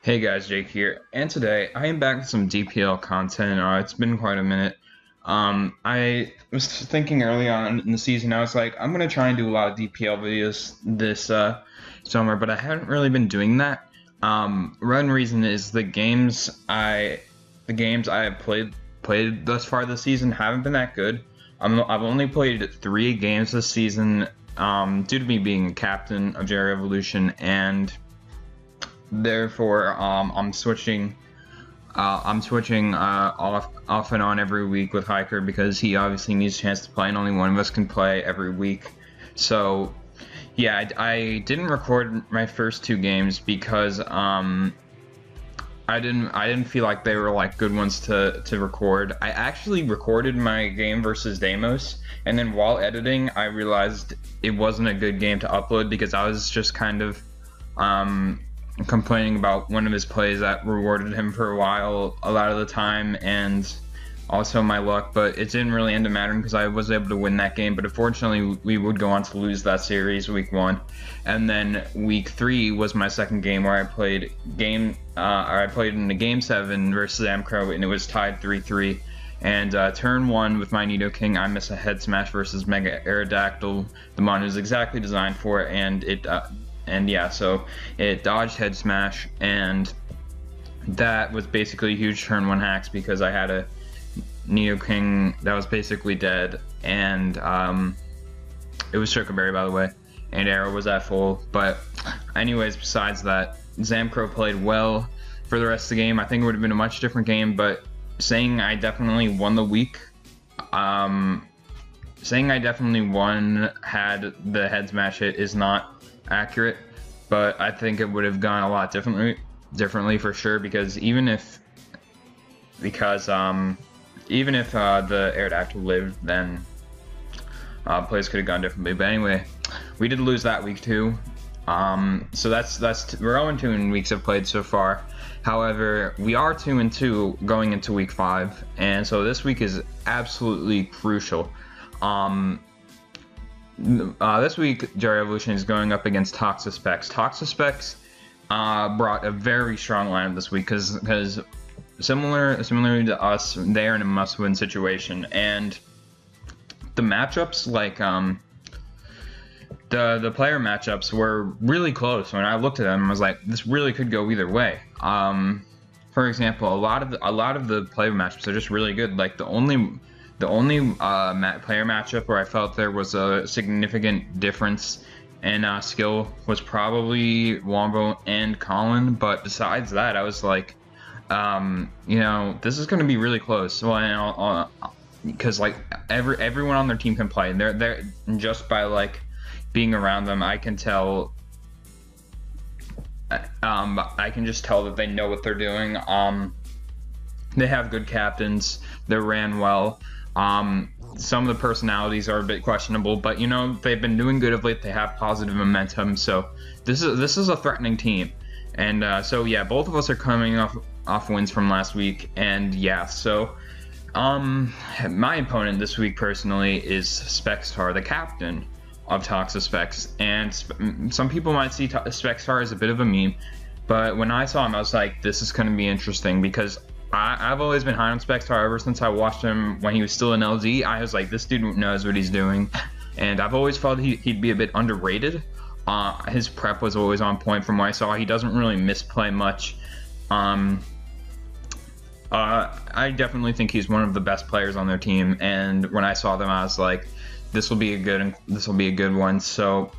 Hey guys, Jake here, and today I am back with some DPL content. It's been quite a minute. I was thinking early on in the season, I was like, I'm gonna try and do a lot of DPL videos this summer, but I haven't really been doing that. One reason is the games I have played thus far this season haven't been that good. I've only played 3 games this season, due to me being a captain of Jerry Evolution, and therefore I'm switching off and on every week with Hiker because he obviously needs a chance to play and only one of us can play every week. So yeah, I didn't record my first 2 games because I didn't feel like they were like good ones to record. I actually recorded my game versus Deimos, and then while editing I realized it wasn't a good game to upload because I was just kind of complaining about one of his plays that rewarded him for a while a lot of the time, and also my luck, but it didn't really end up mattering because I was able to win that game. But unfortunately we would go on to lose that series week 1, and then week 3 was my second game where I played in the game 7 versus Amcro, and it was tied 3-3. And turn 1 with my Nidoking, I miss a head smash versus Mega Aerodactyl. The mon is exactly designed for it, and yeah, so it dodged head smash, and that was basically a huge turn 1 hacks because I had a Nidoking that was basically dead, and it was Choco Berry, by the way, and Arrow was at full. But anyways, besides that, Zamcro played well for the rest of the game. I think it would have been a much different game, but saying I definitely won the week, saying I definitely won had the head smash hit is not accurate, but I think it would have gone a lot differently for sure, because even if the Aerodactyl lived, then plays could have gone differently. But anyway, we did lose that week too. So we're 0-2 in weeks I've played so far. However, we are 2-2 going into week 5, and so this week is absolutely crucial. This week, Jerry Evolution is going up against Toxaspecs. Toxaspecs brought a very strong lineup this week because similarly to us, they are in a must-win situation, and the matchups, like the player matchups, were really close. When I looked at them, I was like, this really could go either way. For example, a lot of the player matchups are just really good. Like the only player matchup where I felt there was a significant difference in skill was probably Wombo and Colin. But besides that, I was like, this is going to be really close. Well, because like everyone on their team can play. They're just by like being around them, I can tell. I can just tell that they know what they're doing. They have good captains. They ran well. Some of the personalities are a bit questionable, but they've been doing good of late. They have positive momentum, so this is a threatening team. And so yeah, both of us are coming off wins from last week, and yeah, so my opponent this week personally is SpecsTar, the captain of Toxaspecs, and some people might see SpecsTar as a bit of a meme, but when I saw him, I was like, this is going to be interesting because I've always been high on SpecsTar ever since I watched him when he was still in LZ. I was like, this dude knows what he's doing, and I've always felt he'd be a bit underrated. His prep was always on point from what I saw. He doesn't really misplay much. I definitely think he's one of the best players on their team, and when I saw them, I was like, this will be a good one. So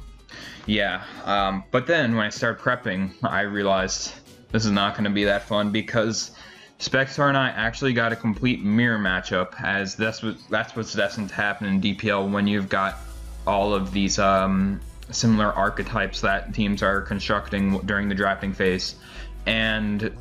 yeah, but then when I started prepping, I realized this is not going to be that fun because SpecsTar and I actually got a complete mirror matchup, as that's what's destined to happen in DPL when you've got all of these similar archetypes that teams are constructing during the drafting phase. And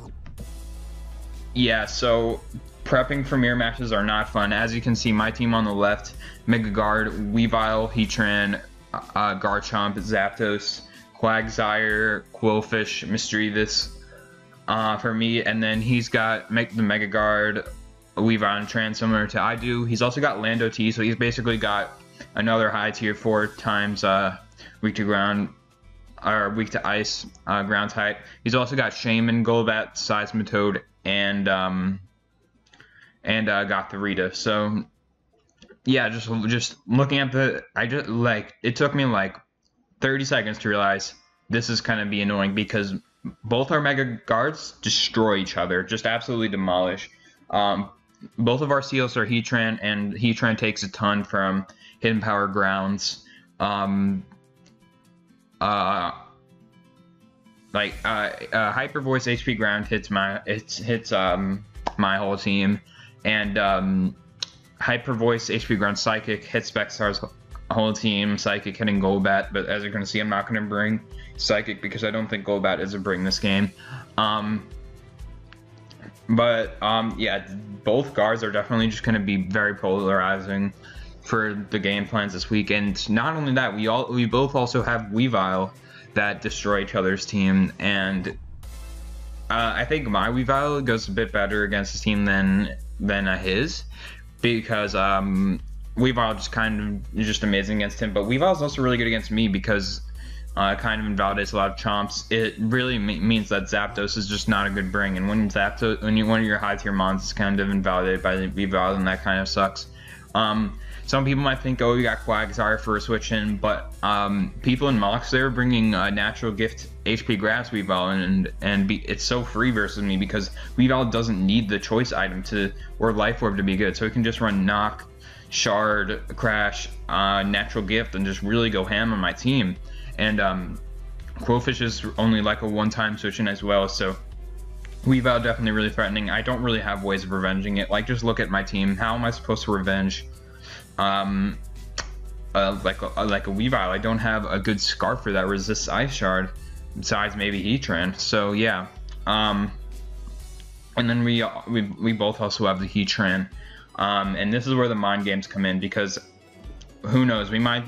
yeah, so prepping for mirror matches are not fun. As you can see, my team on the left: Mega Guard, Weavile, Heatran, Garchomp, Zapdos, Quagsire, Quillfish, Misdreavus for me, and then he's got the Mega Guard, Weavile, and Tran similar to I do. He's also got Lando T, so he's basically got another high tier 4 times weak to ground are weak to ice, ground type. He's also got Shaman, Golbat, Seismitoad, and Gothorita. So yeah, just looking at it took me like 30 seconds to realize this is gonna be annoying because both our Mega Guards destroy each other, just absolutely demolish. Both of our Seals are Heatran, and Heatran takes a ton from Hidden Power Grounds. Hyper Voice HP Ground hits my whole team, and Hyper Voice HP Ground Psychic hits SpecsTar's whole team. Psychic hitting Golbat, but as you're gonna see, I'm not gonna bring Psychic because I don't think Golbat is a bring this game. Yeah, both guards are definitely just gonna be very polarizing for the game plans this week. And not only that, we both also have Weavile that destroy each other's team, and I think my Weavile goes a bit better against his team than his, because Weavile just kind of is just amazing against him, but Weavile is also really good against me because it kind of invalidates a lot of chomps. It really means that Zapdos is just not a good bring, and when one of your high tier mons is kind of invalidated by the Weavile, then that kind of sucks. Some people might think, oh, you got Quagsire for a switch in, but people in Mox, they're bringing Natural Gift HP Grass Weavile, and it's so free versus me because Weavile doesn't need the choice item or Life Orb to be good, so it can just run Knock, Shard, Crash, Natural Gift, and just really go ham on my team. And Quillfish is only like a one-time switch in as well, so Weavile definitely really threatening. I don't really have ways of revenging it. Like, just look at my team. How am I supposed to revenge like a Weavile? I don't have a good Scarfer that resists Ice Shard besides maybe Heatran. So yeah, and then we both also have the Heatran, and this is where the mind games come in, because who knows, we might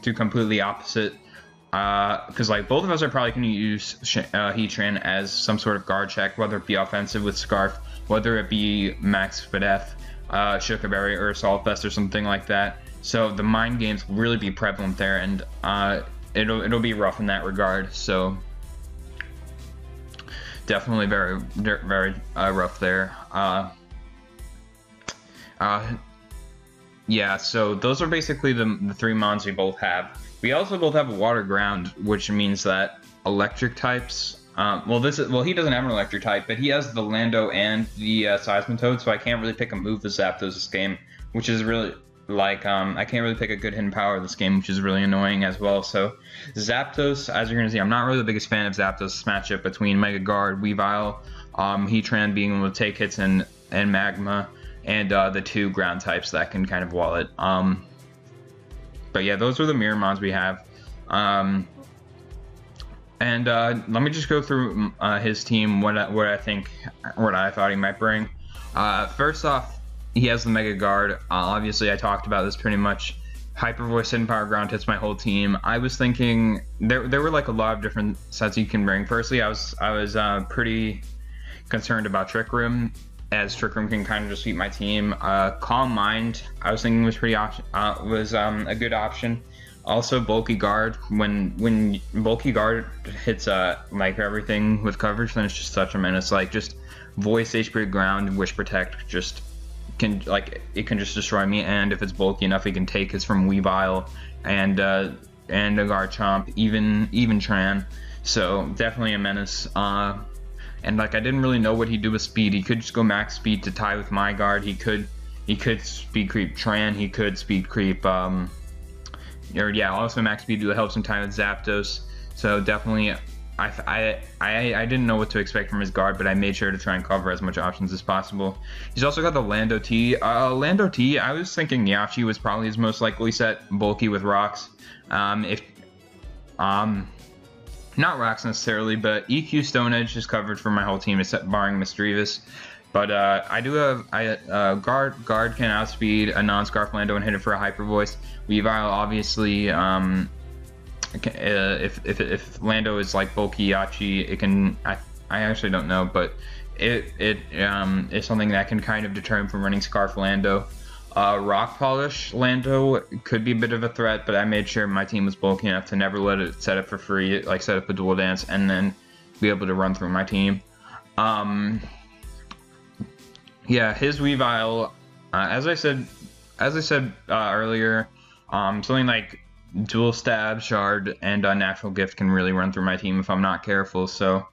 do completely opposite, because like both of us are probably going to use Heatran as some sort of guard check, whether it be offensive with Scarf, whether it be Max Spadef, Sugar Berry, or Assault Vest, or something like that. So the mind games will really be prevalent there, and it'll be rough in that regard. So definitely very rough there. Yeah, so those are basically the three mons we both have. We also both have a Water Ground, which means that electric types. He doesn't have an electric type, but he has the Lando and the Seismitoad, so I can't really pick a move with Zapdos this game, which is really like I can't really pick a good hidden power this game, which is really annoying as well. So Zapdos, as you're gonna see, I'm not really the biggest fan of Zapdos' matchup between Mega Guard, Weavile, Heatran being able to take hits and Magma, and the two ground types that can kind of wall it. But yeah, those are the mirror mons we have. And let me just go through his team, what I thought he might bring. First off, he has the Mega Guard. Obviously, I talked about this pretty much. Hyper Voice, Hidden Power Ground hits my whole team. I was thinking there were like a lot of different sets you can bring. Firstly, I was pretty concerned about Trick Room, as Trick Room can kind of just sweep my team. Calm Mind, I was thinking was a good option. Also, Bulky Guard. When Bulky Guard hits like everything with coverage, then it's just such a menace. Like, just Voice, HP Ground, Wish Protect, just can just destroy me. And if it's bulky enough, it can take hits from Weavile and a Garchomp, even Tran. So definitely a menace. And like, I didn't really know what he'd do with speed. He could just go max speed to tie with my guard. He could speed creep Tran. He could speed creep also max speed to help some time with Zapdos. So definitely, I didn't know what to expect from his guard, but I made sure to try and cover as much options as possible. He's also got the Lando T. Lando T, I was thinking Yachi was probably his most likely set, bulky with rocks. Not rocks necessarily, but EQ Stone Edge is covered for my whole team, except barring Misdreavus. But I do have guard can outspeed a non-Scarf Lando and hit it for a Hyper Voice. Weavile, obviously, if Lando is like bulky Yachi, it can. I actually don't know, but it is something that can kind of deter him from running Scarf Lando. Rock Polish Lando could be a bit of a threat, but I made sure my team was bulky enough to never let it set up for free, like set up a dual dance and then be able to run through my team. Yeah, his Weavile, as I said earlier, something like Dual Stab, Shard, and Natural Gift can really run through my team if I'm not careful, so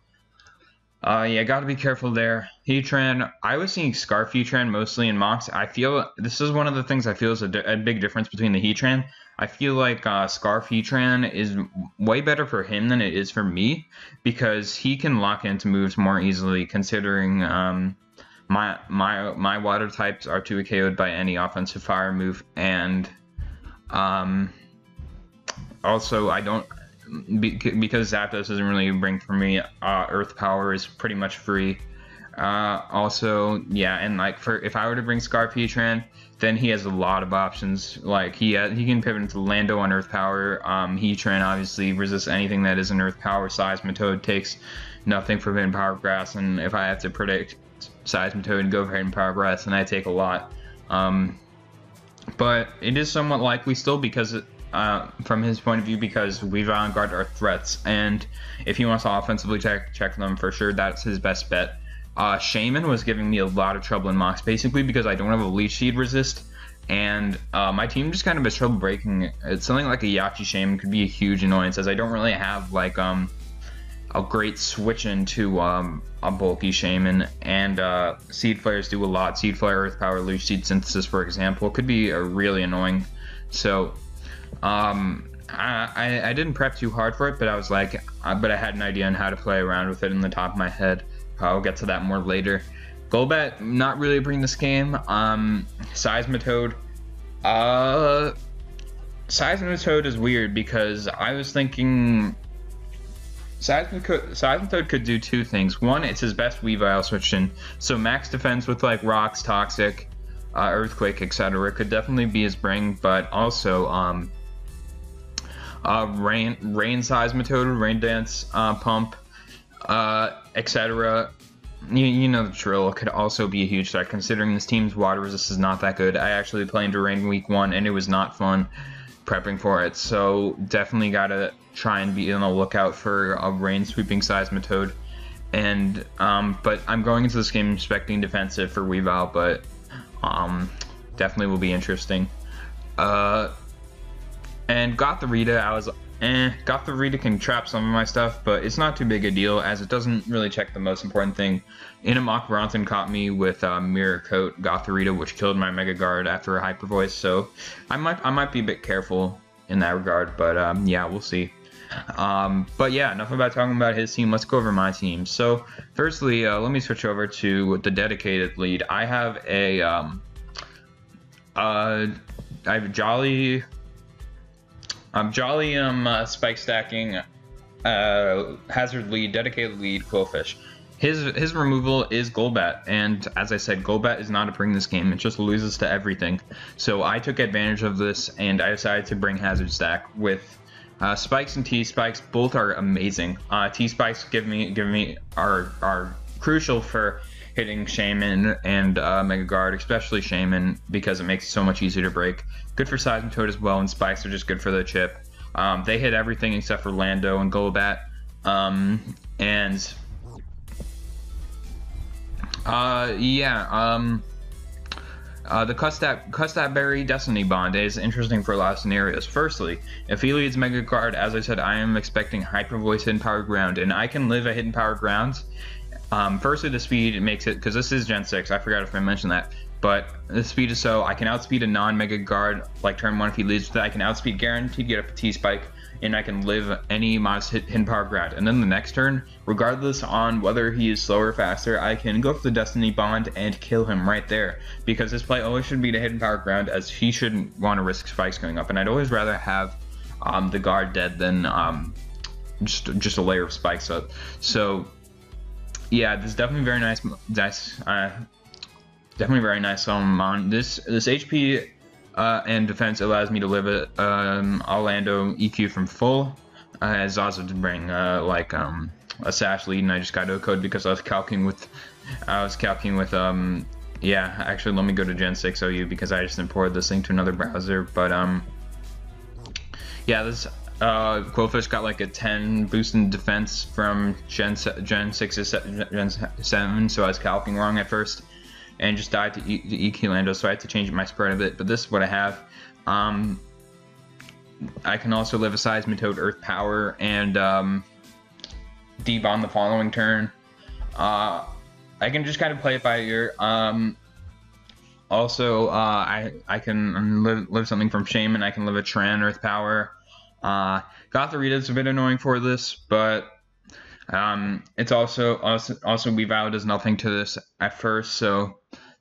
yeah, gotta be careful there. Heatran, I was seeing Scarf Heatran mostly in mocks. I feel this is one of the things I feel is a big difference between the Heatran. I feel like Scarf Heatran is way better for him than it is for me because he can lock into moves more easily. Considering my water types are 2 KO'd by any offensive fire move, and also I don't. Because Zapdos doesn't really bring for me, Earth Power is pretty much free. Also, yeah, and like if I were to bring Scarf Heatran, then he has a lot of options. Like he can pivot into Lando on Earth Power. Heatran obviously resists anything that is an Earth Power. Seismitoad takes nothing from Hidden Power Grass, and if I have to predict Seismitoad and go for Hidden Power Grass, then I take a lot. But it is somewhat likely still because from his point of view, because Weavile and Guard are threats, and if he wants to offensively check them, for sure that's his best bet. Shaman was giving me a lot of trouble in mocks, basically because I don't have a Leech Seed resist, and my team just kind of has trouble breaking it. It's something like a Yachi Shaman could be a huge annoyance, as I don't really have like a great switch into a bulky Shaman, and Seed Flares do a lot. Seed Flare, Earth Power, Leech Seed Synthesis, for example, could be really annoying. So I didn't prep too hard for it, but I was like, but I had an idea on how to play around with it in the top of my head. I'll get to that more later. Golbat, not really bring this game. Seismitoad. Seismitoad is weird because I was thinking Seismitoad could do two things. One, it's his best Weavile switch in, so max defense with like Rocks, Toxic, Earthquake, etc. could definitely be his bring, but also Rain Seismitoad, Rain Dance, Pump, etc. You know the drill. Could also be a huge threat considering this team's water resist is not that good. I actually played into Rain week 1 and it was not fun prepping for it, so definitely gotta try and be on the lookout for a Rain sweeping Seismitoad. And but I'm going into this game expecting defensive for Weavile, but definitely will be interesting. And Gothorita, I was Gothorita can trap some of my stuff, but it's not too big a deal as it doesn't really check the most important thing. Inamoc Bronson caught me with Mirror Coat Gothorita, which killed my Mega Guard after a Hyper Voice, so I might be a bit careful in that regard, but yeah, we'll see. But yeah, enough about talking about his team. Let's go over my team. So firstly, let me switch over to the dedicated lead. I have a Jolly spike stacking hazard lead, dedicated lead, Quillfish. His removal is Golbat, and as I said, Golbat is not a bring this game. It just loses to everything. So I took advantage of this, and I decided to bring Hazard Stack with Spikes and T-Spikes. Both are amazing. T-Spikes are crucial for hitting Shaman and Mega Guard, especially Shaman, because it makes it so much easier to break. Good for Seismitoad as well, and Spikes are just good for the chip. They hit everything except for Lando and Golbat. The Custap Berry Destiny Bond is interesting for a lot of scenarios. Firstly, if he leads Mega Guard, as I said, I am expecting Hyper Voice Hidden Power Ground, and I can live a Hidden Power Ground. Firstly, the speed makes it, because this is Gen 6, I forgot if I mentioned that, but the speed is so, I can outspeed a non-Mega Guard, like turn 1 if he leads with that, I can outspeed guaranteed get up a T-Spike, and I can live any modest Hidden Power Ground. And then the next turn, regardless on whether he is slower or faster, I can go for the Destiny Bond and kill him right there, because his play always should be to Hidden Power Ground, as he shouldn't want to risk spikes going up, and I'd always rather have the guard dead than just a layer of spikes up. So yeah, this is definitely very nice. Definitely very nice on this HP and defense allows me to live it Orlando EQ from full, as also to bring a Sash lead, and I just got to code because I was calcing with yeah, actually, let me go to Gen 6 OU because I just imported this thing to another browser. But yeah, this Quillfish got like a 10 boost in defense from Gen 6 to Gen 7, so I was calcing wrong at first, and just died to EQ Lando, so I had to change my spread a bit. But this is what I have. I can also live a Seismitoad Earth Power and debomb the following turn. I can just kind of play it by ear. Also, I can live something from Shaman. I can live a Tran Earth Power. Gotharita's a bit annoying for this, but it's also Weavile does nothing to this at first, so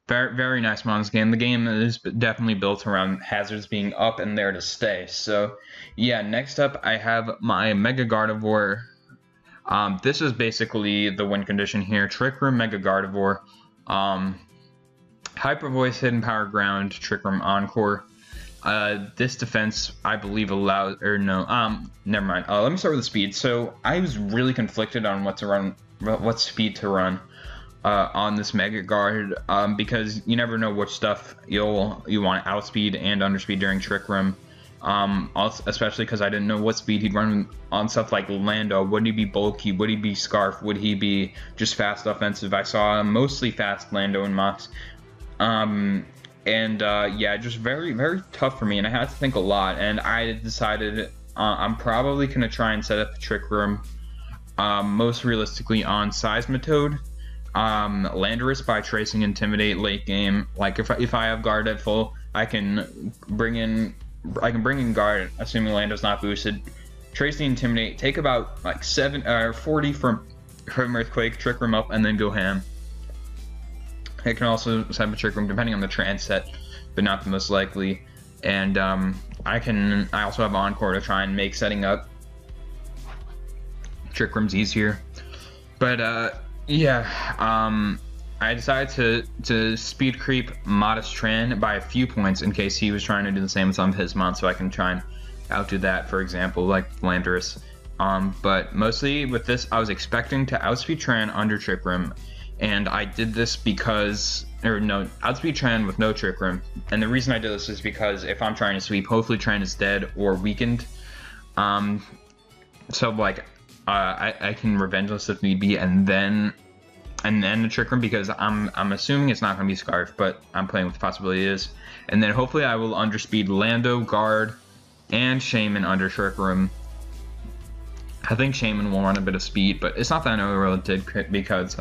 very nice mod in this game. The game is definitely built around hazards being up and there to stay. So yeah, next up I have my Mega Gardevoir. This is basically the win condition here. Trick Room, Mega Gardevoir, Hyper Voice, Hidden Power, Ground, Trick Room, Encore. This defense, I believe, allows, or no, never mind. Let me start with the speed. So I was really conflicted on what speed to run on this Mega Guard, because you never know which stuff you want to outspeed and underspeed during Trick Room. Also, especially because I didn't know what speed he'd run on stuff like Lando. Would he be bulky? Would he be Scarf? Would he be just fast offensive? I saw mostly fast Lando and Mox. Yeah, just very tough for me, and I had to think a lot, and I decided I'm probably going to try and set up the Trick Room most realistically on Seismitoad, Landorus by Tracing Intimidate late game. Like if I have guard at full, I can bring in guard, assuming Lando's not boosted. Trace the Intimidate, take about like 40 from Earthquake, Trick Room up, and then go ham. It can also set up a Trick Room depending on the trans set, but not the most likely. And I also have Encore to try and make setting up Trick Rooms easier. But yeah, I decided to speed creep Modest Tran by a few points in case he was trying to do the same with some of his mons, so I can try and outdo that, for example, like Landorus. But mostly with this, I was expecting to outspeed Tran under Trick Room, and I did this because, outspeed Tran with no Trick Room. And the reason I did this is because if I'm trying to sweep, hopefully Tran is dead or weakened. So like, I can revenge this if need be, and then the Trick Room, because I'm assuming it's not going to be Scarf, but I'm playing with the possibility it is. And then hopefully I will underspeed Lando, Guard, and Shaman under Trick Room. I think Shaman will run a bit of speed, but it's not that I really did, because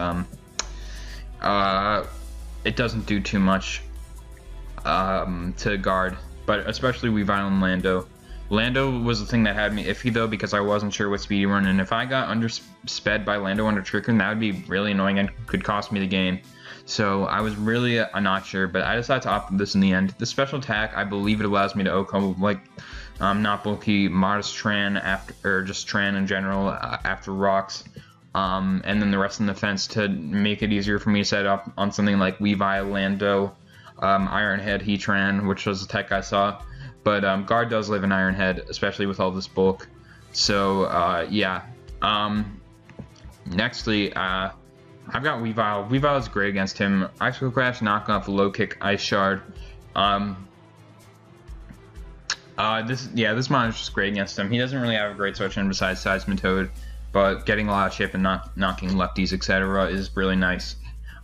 it doesn't do too much to Guard, but especially Weavile and Lando. Lando was the thing that had me iffy though, because I wasn't sure what speed he run, and if I got undersped by Lando under Trick Room, that would be really annoying and could cost me the game. So I was really not sure, but I decided to opt for this in the end. The special attack, I believe it allows me to OCO like not bulky, Modest Tran after, or just Tran in general after rocks, and then the rest of the defense to make it easier for me to set up on something like Weavile, Lando, Ironhead, Heatran, which was the tech I saw. But Guard does live in Ironhead, especially with all this bulk. So yeah. Nextly, I've got Weavile. Weavile is great against him. Icicle Crash, Knock Off, Low Kick, Ice Shard. This mod is just great against him. He doesn't really have a great switch in besides Seismitoad, but getting a lot of chip and not knocking lefties, etc. is really nice.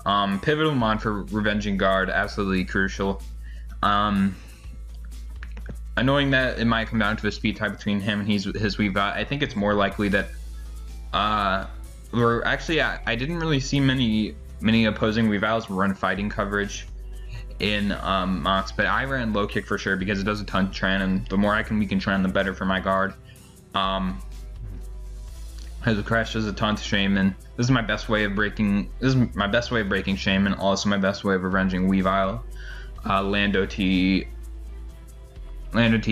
Pivotal mod for revenging Guard, absolutely crucial. Annoying that it might come down to a speed tie between him and his Weavile. I think it's more likely that I didn't really see many opposing Weaviles run fighting coverage in Mox, but I ran low kick for sure because it does a ton to Tran, and the more I can weaken Tran, the better for my Guard. As a crash does a ton to Shaman. This is my best way of breaking Shaman, also my best way of revenging Weavile. Lando T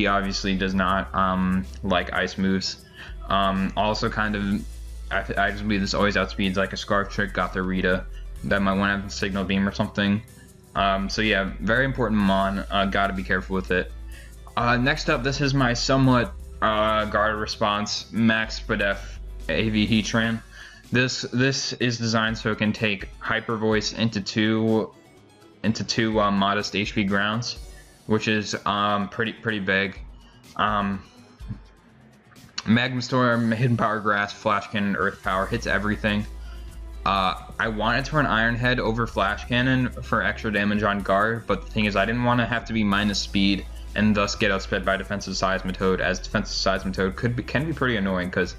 obviously does not like ice moves. Also kind of, I just believe this always outspeeds like a Scarf Trick, Gotharita, that might want to have a Signal Beam or something. So yeah, very important mon, gotta be careful with it. Next up, this is my somewhat guarded response, Max Spadef AV Heatran. This is designed so it can take Hyper Voice into 2 into 2 modest HP grounds, which is pretty big. Magma Storm, Hidden Power Grass, Flash Cannon, Earth Power hits everything. I wanted to run Iron Head over Flash Cannon for extra damage on guard, but the thing is I didn't want to have to be minus speed and thus get outsped by defensive Seismitoad, as defensive Seismitoad can be pretty annoying, because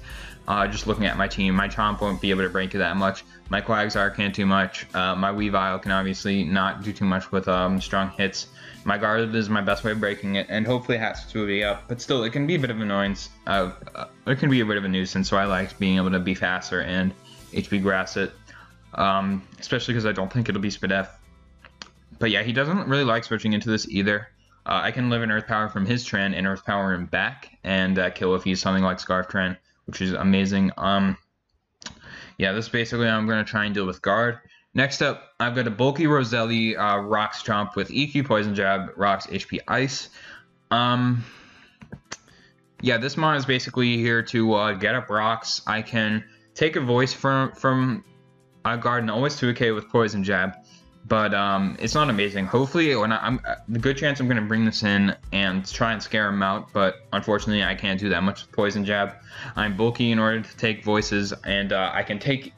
just looking at my team, my Chomp won't be able to break it that much, my Quagsire can't do much, my Weavile can obviously not do too much with strong hits, my guard is my best way of breaking it, and hopefully it has to be up, but still it can be a bit of an annoyance, it can be a bit of a nuisance, so I like being able to be faster and HP grass it, especially because I don't think it'll be Spit F. But yeah, he doesn't really like switching into this either. I can live in Earth Power from his Tren and Earth Power him back and kill if he's something like Scarf Tren, which is amazing. Yeah, this is basically how I'm going to try and deal with guard. Next up, I've got a bulky Roselli Rocks Chomp with EQ Poison Jab, Rocks HP Ice. Yeah, this mon is basically here to get up rocks. I can take a voice from guard and always 2k with Poison Jab, but it's not amazing. Hopefully, when the good chance I'm going to bring this in and try and scare him out, but unfortunately I can't do that much with Poison Jab. I'm bulky in order to take voices, and I can take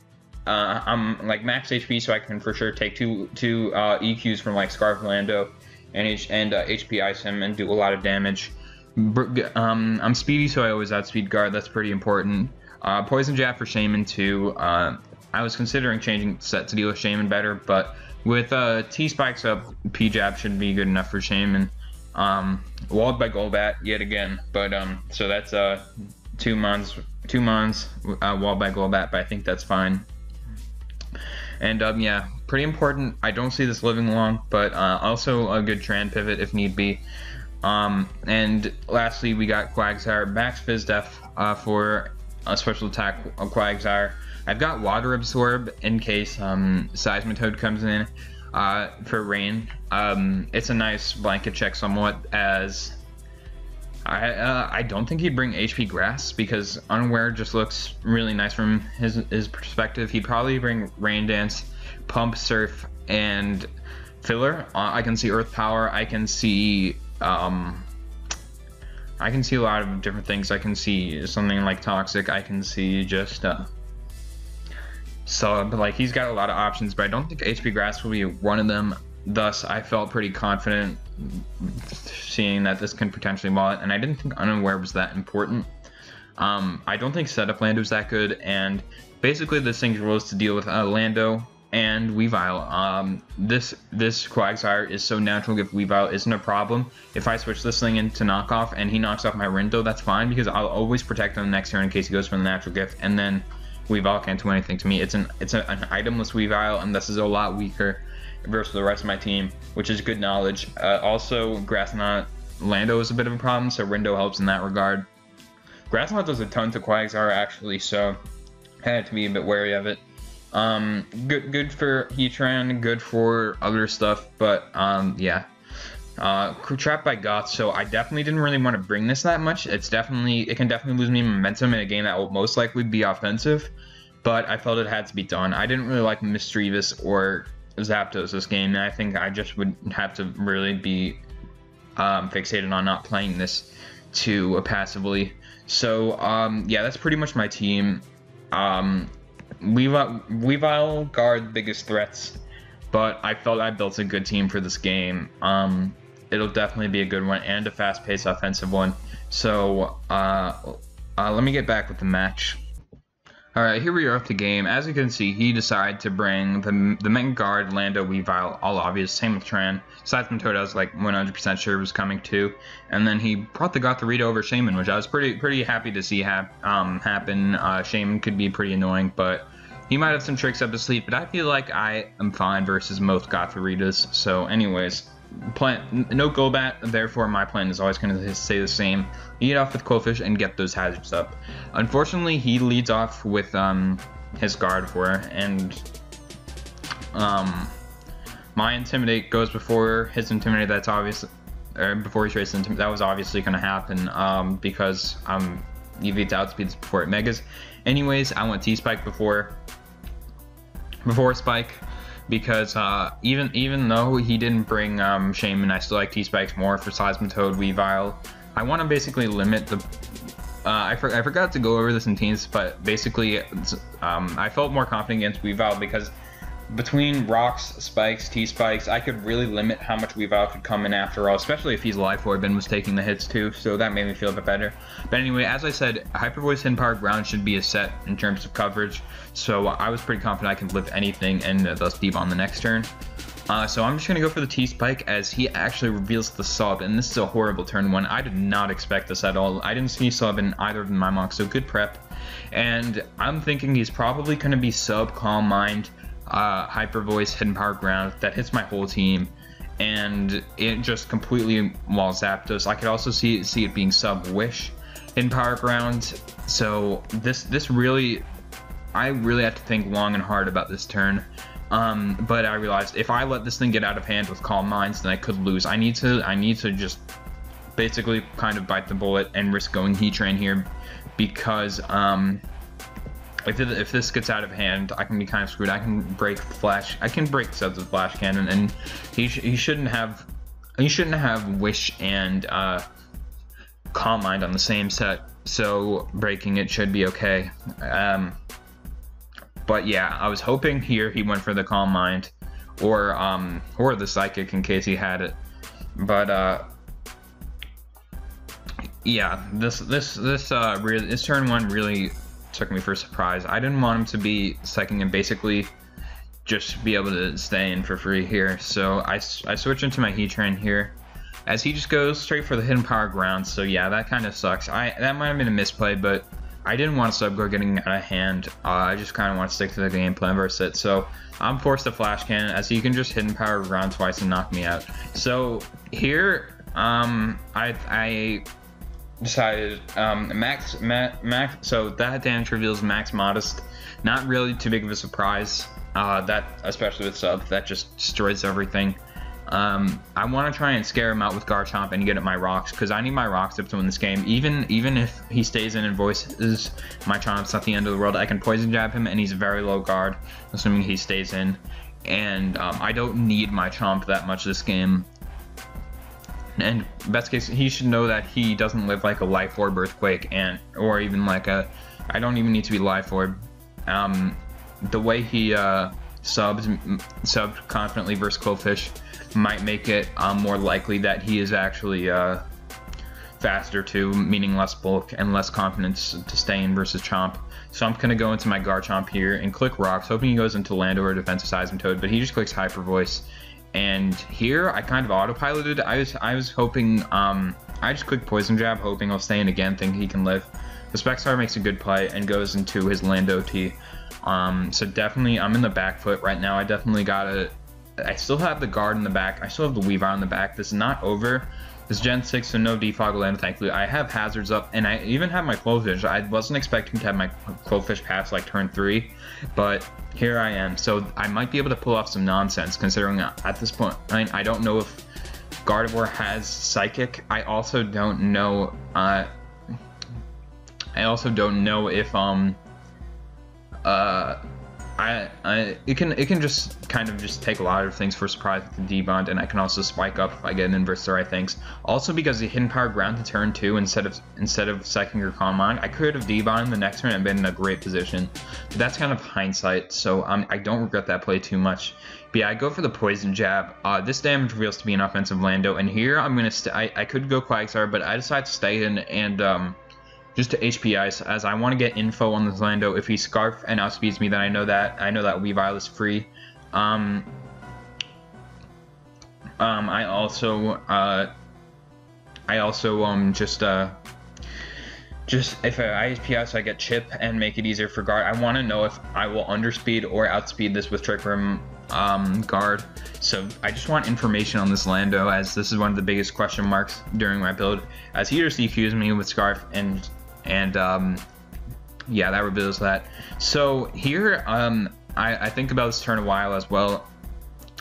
I'm like max HP, so I can for sure take two EQs from like Scarf Lando and HP Ice him and do a lot of damage. I'm speedy, so I always outspeed guard. That's pretty important. Poison Jab for Shaman too. I was considering changing set to deal with Shaman better, but with T spikes up, P Jab should be good enough for Shaman. Walled by Golbat yet again, but so that's 2 mons walled by Golbat, but I think that's fine. And yeah, pretty important. I don't see this living long, but also a good Tran pivot if need be. And lastly, we got Quagsire, Max Fizz Def for a special attack Quagsire. I've got Water Absorb in case Seismitoad comes in for rain. It's a nice blanket check somewhat, as I don't think he'd bring HP Grass, because Unaware just looks really nice from his perspective. He'd probably bring Rain Dance, Pump, Surf, and Filler. I can see Earth Power. I can see a lot of different things. I can see something like Toxic. I can see just but like he's got a lot of options, but I don't think HP Grass will be one of them. Thus, I felt pretty confident seeing that this can potentially wall it, and I didn't think Unaware was that important. I don't think Setup Lando is that good, and basically this thing's rule is to deal with Lando and Weavile. This Quagsire is so natural if Weavile isn't a problem. If I switch this thing into knockoff and he knocks off my Rindo, that's fine, because I'll always protect him next turn in case he goes for the natural gift, and then Weavile can't do anything to me. It's an itemless Weavile, and this is a lot weaker versus the rest of my team, which is good knowledge. Also, Grassnot Lando is a bit of a problem, so Rindo helps in that regard. Grassnot does a ton to Quagsire actually, so I had to be a bit wary of it. Good for Heatran, good for other stuff, but yeah. Trapped by Goth, so I definitely didn't really want to bring this that much. It can definitely lose me momentum in a game that will most likely be offensive, but I felt it had to be done. I didn't really like Misdreavus or Zapdos this game, and I think I just would have to really be fixated on not playing this too passively. So yeah, that's pretty much my team. Weavile, guard, biggest threats, but I felt I built a good team for this game. It'll definitely be a good one and a fast-paced offensive one. So let me get back with the match. Alright, here we are with the game. As you can see, he decided to bring the main guard, Lando, Weavile, all obvious, same with Tran. Seismitoad I was like 100% sure was coming too. And then he brought the Gothorita over Shaman, which I was pretty happy to see happen. Shaman could be pretty annoying, but he might have some tricks up his sleeve, but I feel like I am fine versus most Gothoritas. So anyways, no Golbat, therefore my plan is always going to stay the same. Eat off with Qwilfish and get those hazards up. Unfortunately, he leads off with his Gardevoir, and my Intimidate goes before his Intimidate. That's obvious, or before he traces Intimidate. That was obviously going to happen because EV outspeeds before it Megas. Anyways, I went T-Spike before Spike. because even though he didn't bring Shaman, I still like T-Spikes more for Seismitoad, Weavile. I want to basically limit the. I forgot to go over this in teams, but basically, I felt more confident against Weavile because between Rocks, Spikes, T-Spikes, I could really limit how much Weavile could come in after all, especially if he's Life Orb and was taking the hits too, so that made me feel a bit better. But anyway, as I said, Hyper Voice, Hidden Power, Ground should be a set in terms of coverage, so I was pretty confident I could lift anything and thus Debon the next turn. So I'm just going to go for the T-Spike as he actually reveals the sub, and this is a horrible turn 1. I did not expect this at all. I didn't see sub in either of my mocks, so good prep. And I'm thinking he's probably going to be sub, Calm Mind, Hyper Voice, Hidden Power, Ground. That hits my whole team, and it just completely wall zapped us. I could also see it being sub Wish, Hidden Power, Ground. So this really, I really have to think long and hard about this turn. But I realized if I let this thing get out of hand with Calm Minds, then I could lose. I need to just basically kind of bite the bullet and risk going Heat Train here, because if this gets out of hand, I can be kind of screwed. I can break Flash. I can break subs with Flash Cannon, and he shouldn't have Wish and Calm Mind on the same set. So breaking it should be okay. But yeah, I was hoping here he went for the Calm Mind, or the Psychic in case he had it. But yeah, this turn 1 really took me for a surprise. I didn't want him to be second and basically just be able to stay in for free here. So I switch into my Heat Train here, as he just goes straight for the Hidden Power, Ground. So yeah, that kind of sucks. That might have been a misplay, but I didn't want sub go getting out of hand. I just kind of want to stick to the game plan versus it. So I'm forced to Flash Cannon, as he can just Hidden Power Ground twice and knock me out. So here, I decided max. So that damage reveals Max Modest. Not really too big of a surprise. That, especially with sub, that just destroys everything. I want to try and scare him out with Garchomp and get at my Rocks, because I need my Rocks to win this game. Even if he stays in and voices my Chomp's not the end of the world, I can Poison Jab him, and he's very low guard, assuming he stays in. And I don't need my Chomp that much this game. And best case, he should know that he doesn't live like a Life Orb Earthquake, or even like a. I don't even need to be Life Orb. The way he subbed confidently versus Quillfish might make it more likely that he is actually faster too, meaning less bulk and less confidence to stay in versus Chomp. So I'm gonna go into my Garchomp here and click Rocks, hoping he goes into Lando or Defensive Seismitoad, but he just clicks Hyper Voice. And here I kind of autopiloted. I was hoping I just clicked Poison Jab, hoping he'll stay in again, think he can live. The SpecsTar makes a good play and goes into his Lando T. So definitely I'm in the back foot right now. I definitely gotta. I still have the guard in the back. I still have the Weavile in the back. This is not over. This Gen 6, so no Defog Land, thankfully. I have Hazards up, and I even have my Quillfish. I wasn't expecting to have my Quillfish pass like turn 3, but here I am. So I might be able to pull off some nonsense, considering at this point, I don't know if Gardevoir has Psychic. I also don't know. If it can just kind of just take a lot of things for surprise with the debond, and I can also spike up if I get an inverse the right things. Also, because the Hidden Power Ground to turn 2 instead of second or Calm Mind, I could have debond the next turn and been in a great position. But that's kind of hindsight, so I don't regret that play too much. But yeah, I go for the Poison Jab. This damage reveals to be an offensive Lando, and here I'm gonna I could go Quagsire, but I decide to stay in and just to HP Ice, as I want to get info on this Lando. If he Scarf and outspeeds me, then I know that Weavile is free. I also just if I HP Ice, I get Chip and make it easier for guard. I want to know if I will underspeed or outspeed this with Trick Room guard. So I just want information on this Lando, as this is one of the biggest question marks during my build, as he just EQs me with Scarf and yeah, that reveals that. So here I think about this turn a while as well.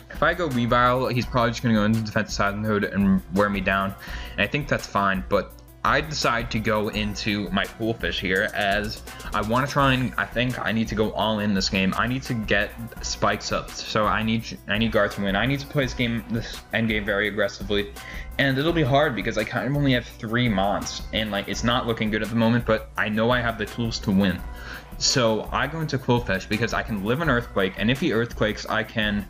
If I go Weavile, he's probably just gonna go into defensive side mode and wear me down, and I think that's fine. But I decide to go into my cool fish here, as I want to try and I think I need to go all in this game. I need to get spikes up, so I need guard to win. I need to play this end game very aggressively, and it'll be hard because I kind of only have 3 mons, and like it's not looking good at the moment. But I know I have the tools to win, so I go into cool fish because I can live an earthquake, and if he earthquakes, I can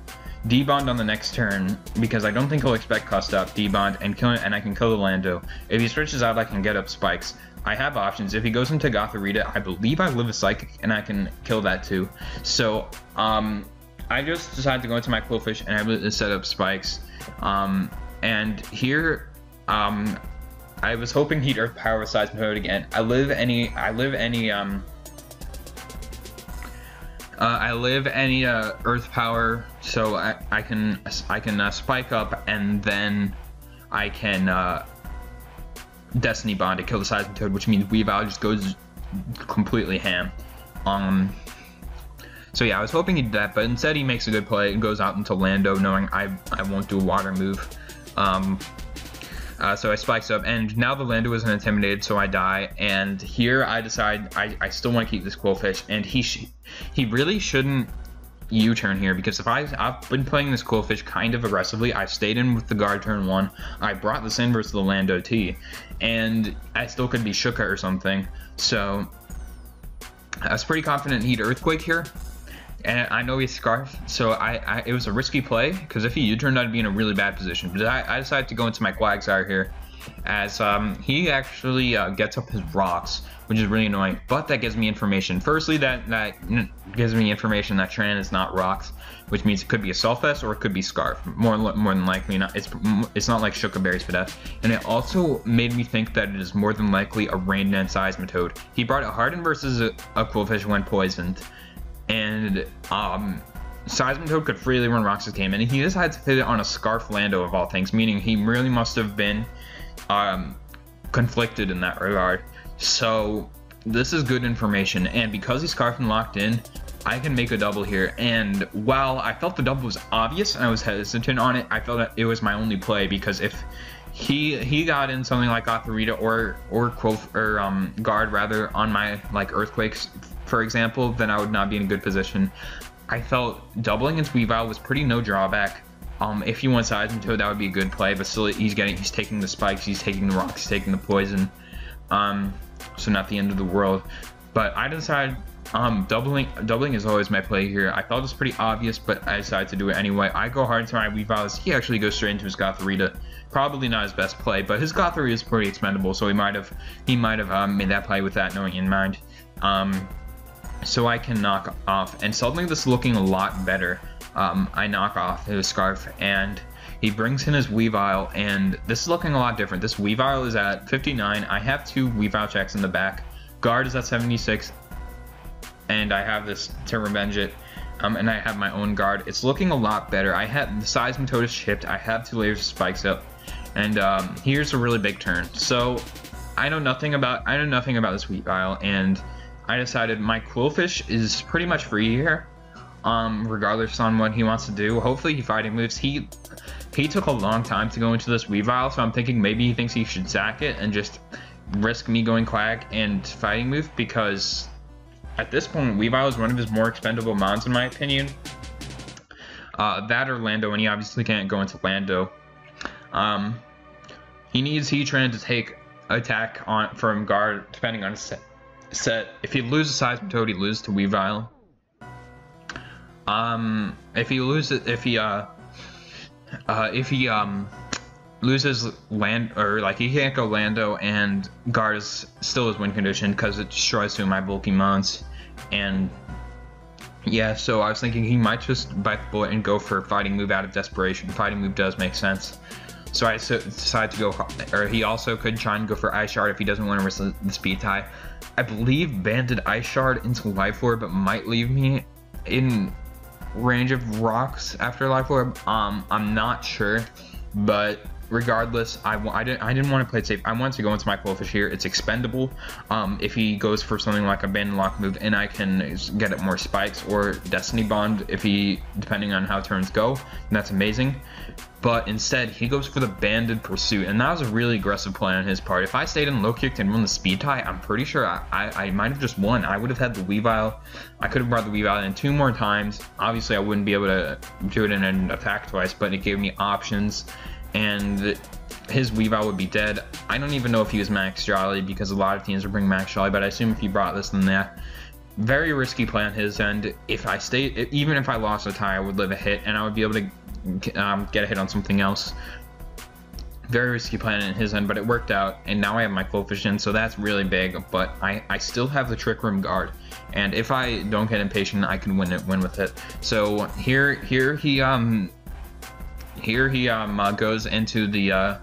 debond on the next turn because I don't think he'll expect cust up, debond, and kill it, and I can kill the Lando. If he switches out, I can get up spikes. I have options. If he goes into Gotharita, I believe I live a psychic, and I can kill that too. So I just decided to go into my cool fish and I set up spikes. And here I was hoping he'd earth power size mode again. I live any earth power, so I can spike up, and then I can destiny bond to kill the seismic toad, which means Weavile just goes completely ham. So yeah, I was hoping he did that, but instead he makes a good play and goes out into Lando, knowing I won't do a water move. So I spikes up, and now the Lando isn't intimidated, so I die. And here I decide I still want to keep this cool fish, and he really shouldn't U-turn here, because if I've been playing this cool fish kind of aggressively. I stayed in with the guard turn 1. I brought this in versus the Lando T, and I still could be Shuka or something. So I was pretty confident he'd earthquake here. And I know he's Scarf, so it was a risky play, because if he U-turned, I'd be in a really bad position. But I decided to go into my Quagsire here, as he actually gets up his rocks, which is really annoying. But that gives me information. Firstly, that gives me information that Tran is not rocks, which means it could be a Sulfest or it could be Scarf. More than likely not. It's not like Shuka Berry's Fidef. And it also made me think that it is more than likely a Rain Dance Seismitoad. He brought it Harden versus a cool fish when poisoned. And Seismitoad could freely run rocks this game, and he decides to hit it on a Scarf Lando of all things, meaning he really must have been conflicted in that regard. So this is good information, and because he's Scarf and locked in, I can make a double here. And while I felt the double was obvious and I was hesitant on it, I felt that it was my only play, because if he got in something like Gotharita or guard rather on my like earthquakes, for example, then I would not be in a good position. I felt doubling into Weavile was pretty no drawback. If he went Seismitoad, that would be a good play, but still he's taking the spikes, he's taking the rocks, he's taking the poison. So not the end of the world. But I decided doubling is always my play here. I thought it was pretty obvious, but I decided to do it anyway. I go hard into my Weavile. He actually goes straight into his Gotharita. Probably not his best play, but his Gotharita is pretty expendable, so he might have made that play with that knowing in mind. So I can knock off, and suddenly this is looking a lot better. I knock off his Scarf, and he brings in his Weavile, and this is looking a lot different. This Weavile is at 59. I have 2 Weavile checks in the back. Guard is at 76, and I have this to revenge it. And I have my own guard. It's looking a lot better. I have the Seismitoad is chipped. I have 2 layers of spikes up, and here's a really big turn. So I know nothing about this Weavile, and I decided my Quillfish is pretty much free here, regardless on what he wants to do. Hopefully he fighting moves. He took a long time to go into this Weavile, so I'm thinking maybe he thinks he should sack it and just risk me going Quag and fighting move, because at this point Weavile is one of his more expendable mons in my opinion. That or Lando, and he obviously can't go into Lando. He needs Heatran to take attack from guard depending on his set. If he loses Seismitoad, he loses to Weavile. If he loses land, or like he can't go Lando, and guard is still his win condition because it destroys 2 of my bulky mons. And yeah, so I was thinking he might just bite the bullet and go for fighting move out of desperation. Fighting move does make sense. So I decided to go, or he also could try and go for Ice Shard if he doesn't want to risk the speed tie. I believe banded Ice Shard into Life Orb might leave me in range of rocks after Life Orb. I'm not sure, but regardless, I didn't want to play it safe. I wanted to go into my Quillfish here. It's expendable. If he goes for something like a Abandon Lock move, and I can get it more spikes or Destiny Bond, if he, depending on how turns go, that's amazing. But instead, he goes for the Banded Pursuit, and that was a really aggressive play on his part. If I stayed in low kicked and won the speed tie, I'm pretty sure I might have just won. I would have had the Weavile. I could have brought the Weavile in 2 more times. Obviously, I wouldn't be able to do it in an attack twice, but it gave me options, and his Weavile would be dead. I don't even know if he was Max Jolly, because a lot of teams would bring Max Jolly, but I assume if he brought this, then that. Very risky play on his end. If I stayed, even if I lost a tie, I would live a hit, and I would be able to get a hit on something else. Very risky plan in his end, but it worked out, and now I have my Quillfish in, so that's really big. But I still have the Trick Room guard, and if I don't get impatient, I can win with it. So here he goes into the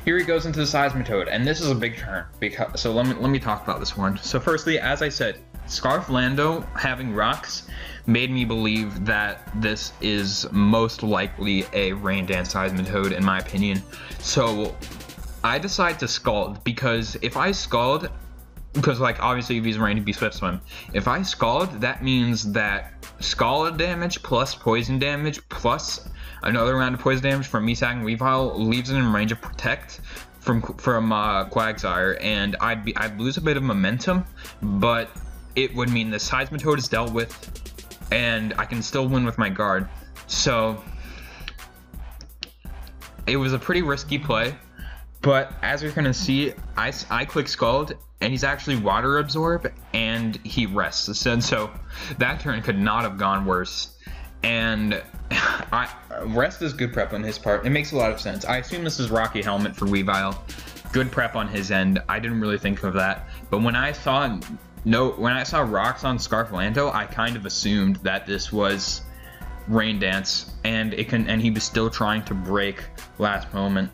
here he goes into the Seismitoad, and this is a big turn, because so let me talk about this one. So firstly, as I said, Scarf Lando having rocks made me believe that this is most likely a Rain Dance Seismitoad, in my opinion. So I decide to Scald, because if I Scald, because like obviously if he's Rain, he'd be Swift Swim. If I Scald, that means that Scald damage plus poison damage plus another round of poison damage from me sacking Weavile leaves it in range of Protect from Quagsire, and I'd lose a bit of momentum, but it would mean the Seismitoad is dealt with, and I can still win with my guard. So it was a pretty risky play, but as you're gonna see, I click Scald, and he's actually Water Absorb, and he rests. And so that turn could not have gone worse. And rest is good prep on his part. It makes a lot of sense. I assume this is Rocky Helmet for Weavile. Good prep on his end. I didn't really think of that, but when I saw rocks on Scarf Lando, I kind of assumed that this was Rain Dance, and he was still trying to break last moment.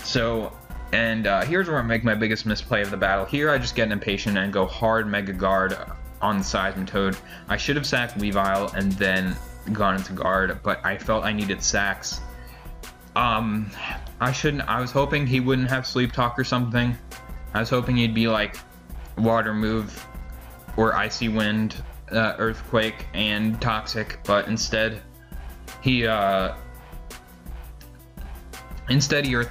So, and here's where I make my biggest misplay of the battle. Here I just get impatient and go hard Mega Guard on the Seismitoad. I should have sacked Weavile and then gone into guard, but I felt I needed sacks. I was hoping he wouldn't have Sleep Talk or something. I was hoping he'd be like Water Move or Icy Wind, Earthquake, and Toxic, but instead he Earth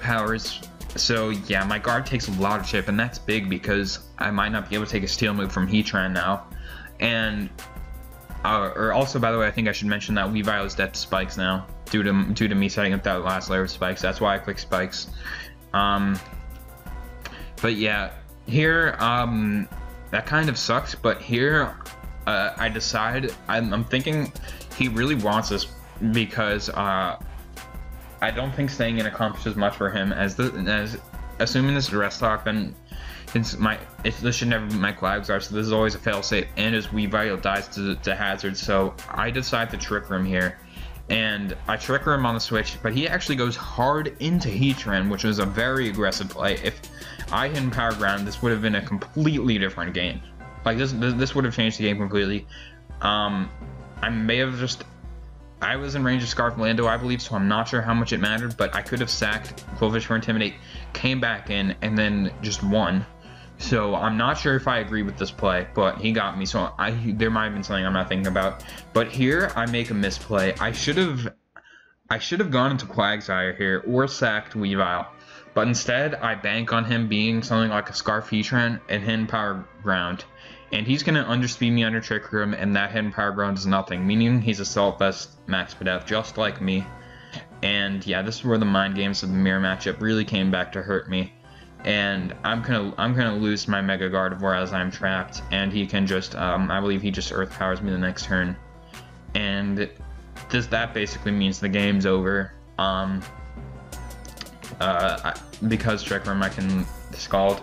Powers. So yeah, my guard takes a lot of chip, and that's big because I might not be able to take a Steel move from Heatran now. And or also, by the way, I think I should mention that Weavile is dead to Spikes now due to me setting up that last layer of Spikes. That's why I click Spikes. But yeah, here that kind of sucks. But here I decide I'm thinking he really wants this, because I don't think staying in accomplishes much for him. As assuming this is Rest Talk, then this should never be my Quagsire, so this is always a failsafe, and his Weavile dies to Hazard. So I decide to Trick Room here, and I Trick Room on the switch, but he actually goes hard into Heatran, which was a very aggressive play. If I hadn't Power Ground, this would have been a completely different game. Like this would have changed the game completely. I may have I was in range of Scarf Lando, I believe, so I'm not sure how much it mattered, but I could have sacked Quillfish for Intimidate, came back in, and then just won. So I'm not sure if I agree with this play, but he got me, so there might have been something I'm not thinking about. But here I make a misplay. I should have gone into Quagsire here or sacked Weavile, but instead I bank on him being something like a Scarf Heatran and Hidden Power Ground. And he's going to underspeed me under Trick Room, and that Hidden Power Ground is nothing, meaning he's Assault Vest Max Pedef, just like me. And yeah, this is where the mind games of the mirror matchup really came back to hurt me. And I'm gonna lose my Mega Gardevoir as I'm trapped, and he can just I believe he just Earth Powers me the next turn, and that basically means the game's over. Because Trick Room I can Scald.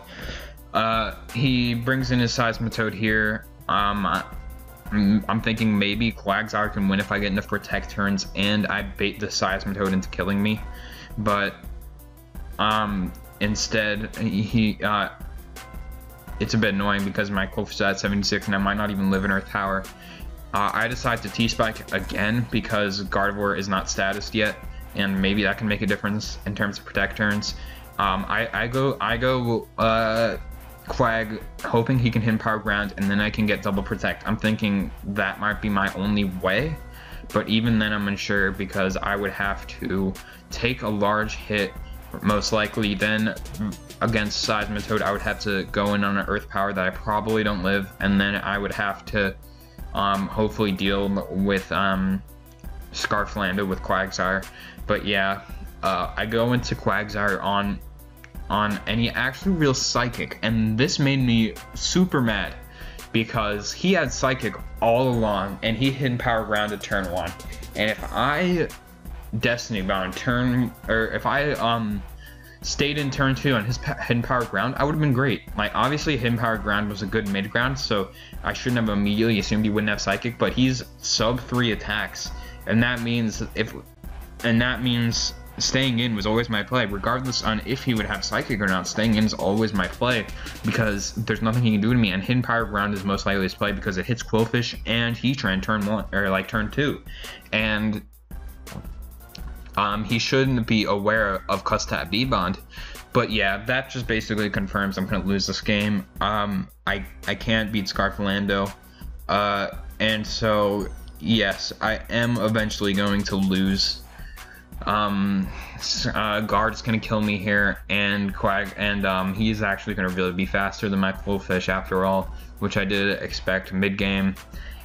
He brings in his Seismitoad here. I'm thinking maybe Quagsire can win if I get enough Protect turns and I bait the Seismitoad into killing me, but instead it's a bit annoying because my Quillfish is at 76 and I might not even live in Earth Power. I decide to T-Spike again because Gardevoir is not statused yet, and maybe that can make a difference in terms of protect turns. I go Quag, hoping he can hit power ground, and then I can get double protect. I'm thinking that might be my only way, but even then I'm unsure, because I would have to take a large hit, most likely. Then against Seismitoad, I would have to go in on an Earth Power that I probably don't live, and then I would have to hopefully deal with Scarflando with Quagsire. But yeah, I go into Quagsire on and he actually real Psychic, and this made me super mad because he had Psychic all along and he hidden power ground at turn 1. And if I Destiny Bound if I stayed in turn 2 on his hidden power ground, I would have been great. Like, obviously hidden power ground was a good mid ground, so I shouldn't have immediately assumed he wouldn't have Psychic, but he's sub 3 attacks, and that means staying in was always my play, regardless on if he would have Psychic or not. Staying in is always my play because there's nothing he can do to me, and hidden power ground is most likely his play because it hits Quillfish and Heatran turn 1 or like turn 2, and he shouldn't be aware of Custap V-Bond. But yeah, that just basically confirms I'm gonna lose this game. I can't beat Scarflando, and so yes, I am eventually going to lose. Guard is gonna kill me here, and Quag, and he's actually gonna really be faster than my Quillfish after all, which I did expect mid game.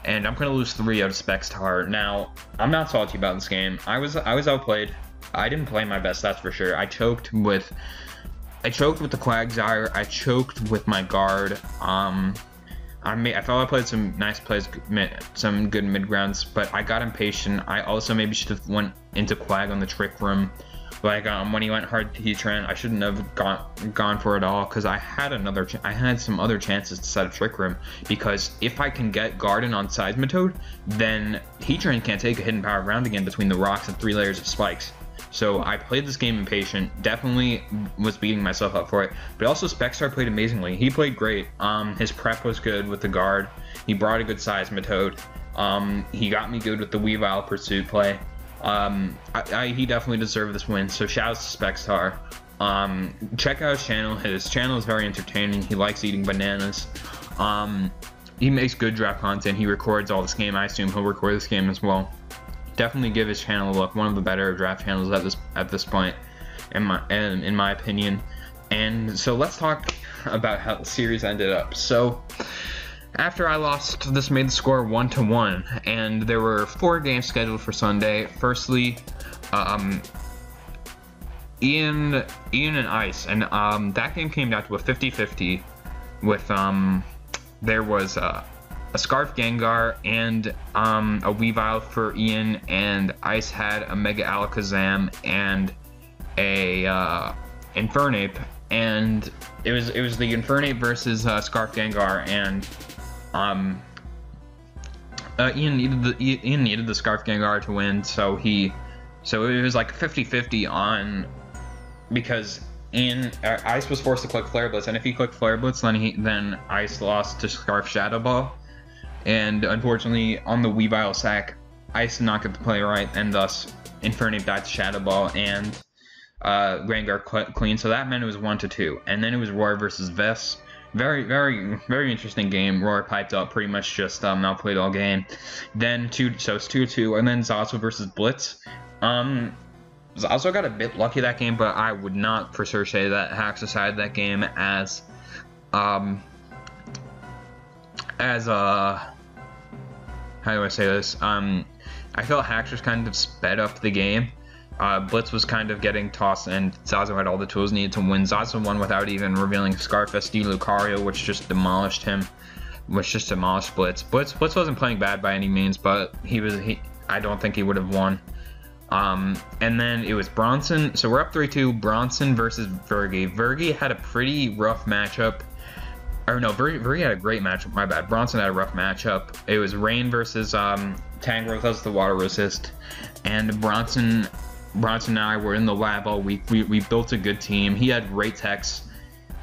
And I'm gonna lose 3 out of SpecsTar. Now, I'm not salty about this game. I was outplayed. I didn't play my best, that's for sure. I choked with the Quagsire. I choked with my Guard. I thought I played some nice plays, some good mid grounds, but I got impatient. I also maybe should have went into Quag on the Trick Room. Like when he went hard to Heatran, I shouldn't have gone for it all, because I had some other chances to set a Trick Room, because if I can get Garden on Seismitoad, then Heatran can't take a hidden power ground again between the rocks and 3 layers of spikes. So I played this game impatient, definitely was beating myself up for it, but also SpecsTar played amazingly. He played great. His prep was good with the Guard. He brought a good Seismitoad. He got me good with the Weavile Pursuit play. He definitely deserved this win, so shouts to SpecsTar. Check out his channel. His channel is very entertaining. He likes eating bananas. He makes good draft content. He records all this game. I assume he'll record this game as well. Definitely give his channel a look. One of the better draft channels at this point, in my opinion. And so let's talk about how the series ended up. So after I lost, this made the score 1-1, and there were 4 games scheduled for Sunday. Firstly, Ian and Ice, and that game came down to a 50-50 with there was a Scarf Gengar and a Weavile for Ian, and Ice had a Mega Alakazam and a Infernape, and it was the Infernape versus Scarf Gengar, and Ian needed the Scarf Gengar to win, so it was like 50-50 on, because Ice was forced to click Flare Blitz, and if he clicked Flare Blitz, then Ice lost to Scarf Shadow Ball. And unfortunately, on the Weavile sack, Ice did not get the play right, and thus Infernape died to Shadow Ball, and Gengar clean. So that meant it was 1-2. And then it was Roar versus Vess. Very, very, very interesting game. Roar piped up, pretty much just outplayed all game. Then so it's 2-2, and then Zazu versus Blitz. Zazu got a bit lucky that game, but I would not for sure say that Hacks decided that game as how do I say this? I felt Hacks just kind of sped up the game. Blitz was kind of getting tossed, and Zazu had all the tools needed to win. Zazu won without even revealing Scarf SD Lucario, which just demolished him. Which just demolished Blitz. Blitz wasn't playing bad by any means, but I don't think he would have won. And then it was Bronson. So we're up 3-2. Bronson versus Vergi. Vergi had a pretty rough matchup. Or no, Vergi had a great matchup. My bad. Bronson had a rough matchup. It was Rain versus Tangrowth as the water resist, and Bronson and I were in the lab all week. We built a good team. He had great techs.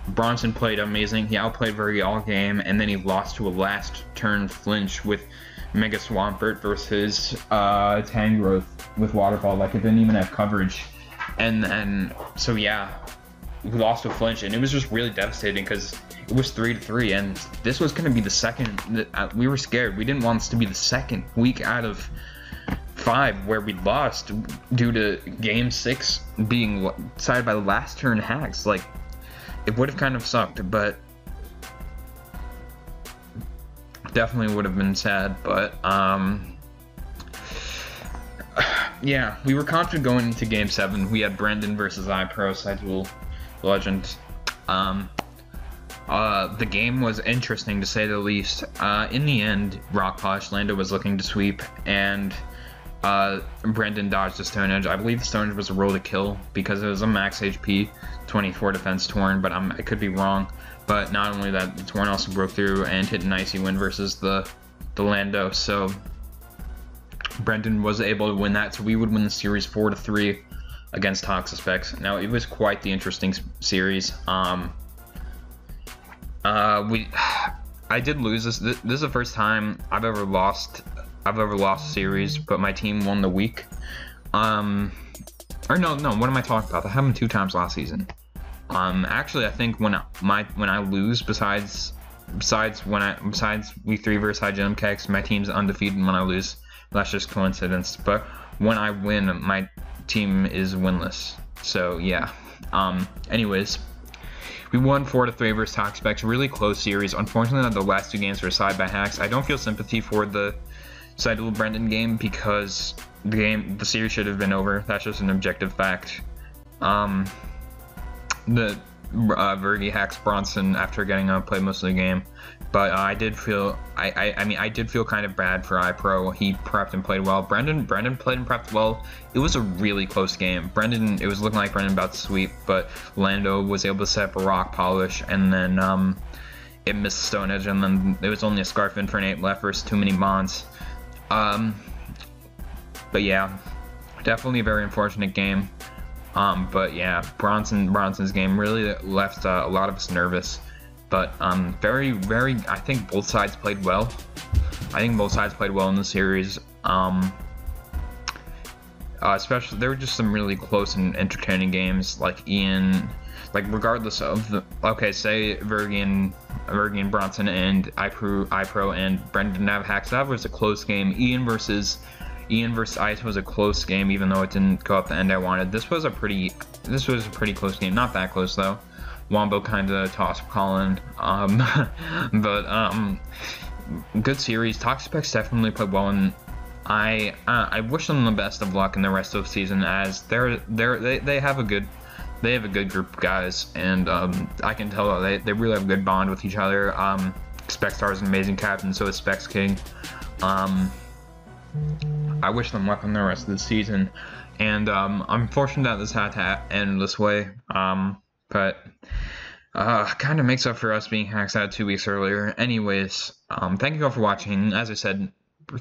Bronson played amazing. He outplayed Vergi all game, and then he lost to a last turn flinch with Mega Swampert versus Tangrowth with Waterfall. Like, it didn't even have coverage. And then, so yeah, we lost to Flinch, and it was just really devastating because it was 3-3, and this was going to be the second. We were scared. We didn't want this to be the second week out of 5 where we lost due to Game 6 being decided by the last turn hacks. Like, it would have kind of sucked, but definitely would have been sad. But yeah, we were confident going into Game 7. We had Brendan versus iPro, Sidewell Legend. The game was interesting, to say the least. In the end, Rock Polish Lando was looking to sweep, and Brendan dodged the Stone Edge. I believe the Stone Edge was a roll to kill because it was a max HP 24 defense Torn, but I could be wrong. But not only that, the Torn also broke through and hit an icy win versus the Lando. So Brendan was able to win that, so we would win the series 4-3 against Toxaspecs. Now, it was quite the interesting series. I did lose this. This is the first time I've ever lost a series, but my team won the week. Or no, what am I talking about? That happened 2 times last season. Actually, I think when I lose, besides week 3 versus High Jump Kex, my team's undefeated when I lose. That's just coincidence. But when I win, my team is winless. So yeah. Anyways, we won 4-3 versus Toxaspecs. Really close series. Unfortunately, the last 2 games were side by hacks. I don't feel sympathy for the Sidewell Brendan game because the series should have been over. That's just an objective fact. The Vergi hacks Bronson after getting played most of the game, but I did feel I did feel kind of bad for iPro. He prepped and played well. Brendan played and prepped well. It was a really close game. It was looking like Brendan about to sweep, but Lando was able to set up a Rock Polish, and then it missed Stone Edge, and then there was only a Scarf Infernape left versus too many bonds. But yeah, definitely a very unfortunate game. But yeah, Bronson's game really left a lot of us nervous. But very, I think both sides played well. In the series. Especially, there were just some really close and entertaining games. Like regardless of the, say Vergi and Bronson and iPro and Brendan have hacks. That was a close game. Ian versus Ice was a close game, even though it didn't go up the end I wanted. This was a pretty close game. Not that close though. Wombo kind of tossed Colin. But good series. Toxaspecs definitely played well, and I wish them the best of luck in the rest of the season, as they have a good group of guys, and I can tell they really have a good bond with each other. SpecsTar is an amazing captain, so is Specs King. I wish them luck on the rest of the season, and I'm fortunate that this had to end this way, but kind of makes up for us being hacked out 2 weeks earlier. Anyways, thank you all for watching. As I said,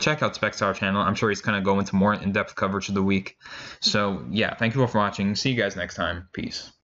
check out SpecsTar channel. I'm sure he's going to go into more in-depth coverage of the week. So yeah, thank you all for watching. See you guys next time. Peace.